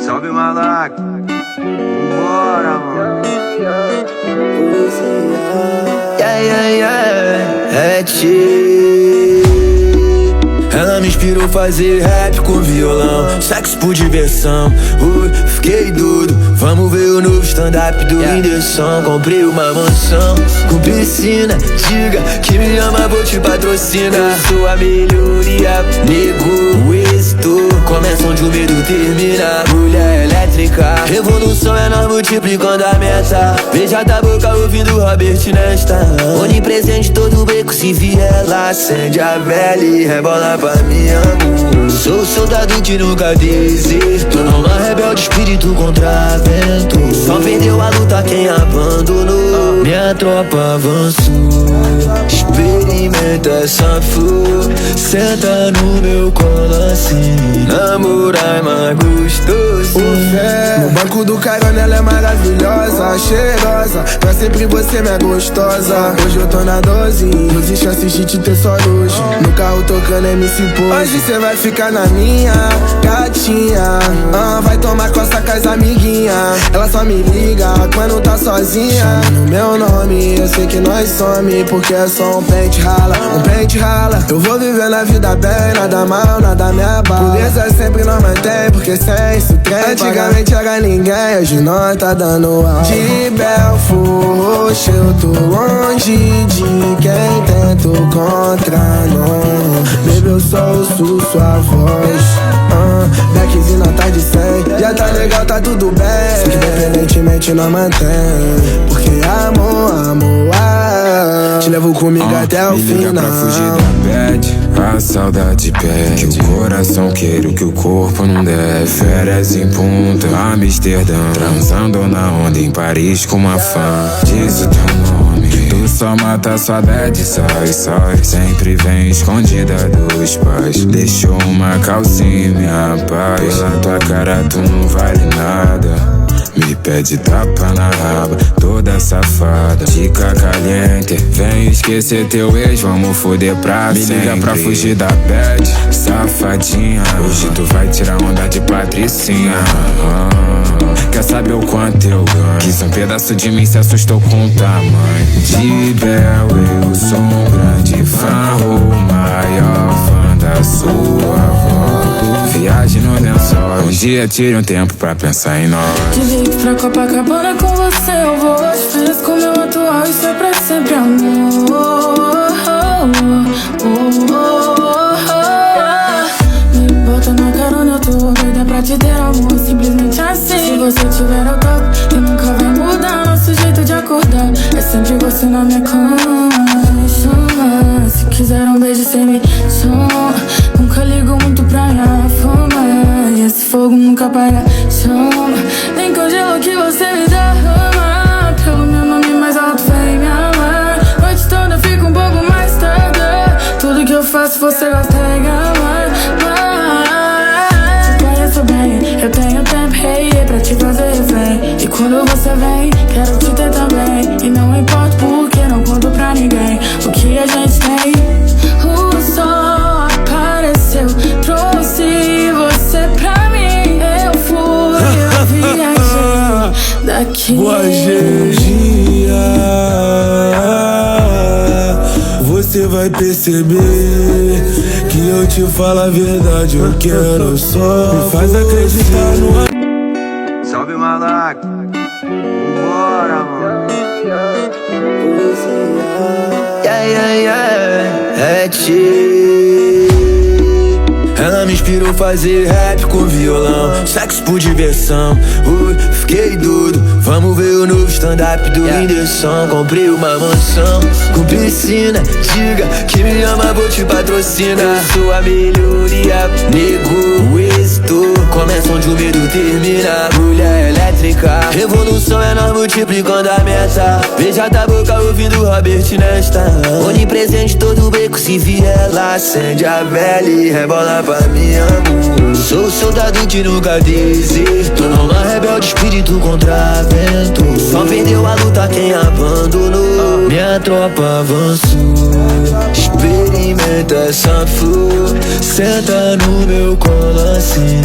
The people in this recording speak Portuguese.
Salve, malaco. Vambora, mano. É ela me inspirou a fazer rap com violão, sexo por diversão. Fiquei doido, vamos ver o novo stand-up do Whindersson. Comprei uma mansão com piscina, diga que me ama, vou te patrocinar. Eu sou a melhoria, nego, o êxito começa onde o medo termina. Mulher elétrica, revolução é nós multiplicando a meta. Beija da boca ouvindo Robert Nesta. Onipresente todo beco, se vier ela acende a vela e rebola pra mim, amor. Sou soldado que nunca desisto, uma rebelde, espírito contra vento. Só perdeu a luta quem abandonou. Minha tropa avançou. Experimenta essa flor, senta no meu colo assim. Namorar é mais gostoso. No banco do carona ela é maravilhosa, cheirosa, pra sempre você minha gostosa. Hoje eu tô na 12, 12 chances de te ter só hoje. No carro tocando MC Pose. Hoje cê vai ficar na minha, gatinha. Vai tomar costa com as amiguinhas. Ela só me liga quando tá sozinha. Chame no meu nome, eu sei que nós some, porque é só um pente rala, um pente rala. Eu vou vivendo a vida bem, nada mal, nada me abala. Beleza sempre nós mantém, porque sem isso trem. Antigamente era ninguém, hoje nós tá dando aula. De Belfort, hoje eu tô longe de quem tento contra nós. Baby, eu só ouço sua voz. Backs e nota de 100. Já tá legal, tá tudo bem. Independentemente nós mantém, porque amor, te levo comigo até o final. Pra fugir da bad, a saudade pede. Que o coração queira o que o corpo não deve. Férias em Punta, Amsterdã, transando na onda em Paris com uma fã. Diz o teu nome, tu só mata sua bad, sai. Sempre vem escondida dos pais. Deixou uma calcinha, minha paz. Pela tua cara tu não vale nada. Me pede tapa na raba, toda safada. Dica caliente, vem esquecer teu ex, vamos foder pra sempre. Me liga pra fugir da bad, safadinha. Hoje tu vai tirar onda de Patricinha. Quer saber o quanto eu ganho? Quis um pedaço de mim, se assustou com o tamanho. De Bel, eu sou um grande fã, o maior fã da sua voz. Viagem no lençol, um dia tire um tempo pra pensar em nós. De Lake pra Copacabana com você eu vou. De férias com meu atual, isso é pra sempre, amor. Me bota na carona, eu tô doida pra te ter amor, simplesmente assim. Se você tiver eu toco, e nunca vai mudar nosso jeito de acordar. É sempre você na minha cama, me chama. Se quiser um beijo sem me chama. Nunca ligo muito pra minha fama, e esse fogo nunca apaga, chama. Nem congelo o que você me derrama. Pelo meu nome mais alto vem me amar. Noite toda eu fico um pouco mais tarde. Tudo que eu faço você gosta de amar. Te conheço bem, eu tenho tempo, pra te fazer refém. E quando você vem, quero te ter também. E não importa porque não conto pra ninguém o que a gente tem. O sol apareceu, trouxe você pra mim. Eu fui, eu viajei daqui. Boa dia, você vai perceber que eu te falo a verdade. Eu quero só me faz acreditar no amor. Salve, malaco. Vambora, mano. Ela me inspirou a fazer rap com violão, sexo por diversão. Fiquei doido, vamos ver o novo stand-up do Whindersson. Comprei uma mansão com piscina, diga que me ama, vou te patrocinar. Eu sou a melhoria, nego, o êxito começa onde o medo termina. Mulher elétrica, revolução é nós multiplicando a meta. Beija da boca ouvindo Robert Nesta. Onipresente todo beco, se vier ela acende a vela e rebola pra mim, amor. Sou soldado que nunca desisto, uma rebelde, espírito contra vento. Só perdeu a luta quem abandonou. Minha tropa avançou. Experimenta essa flor, senta no meu colo assim.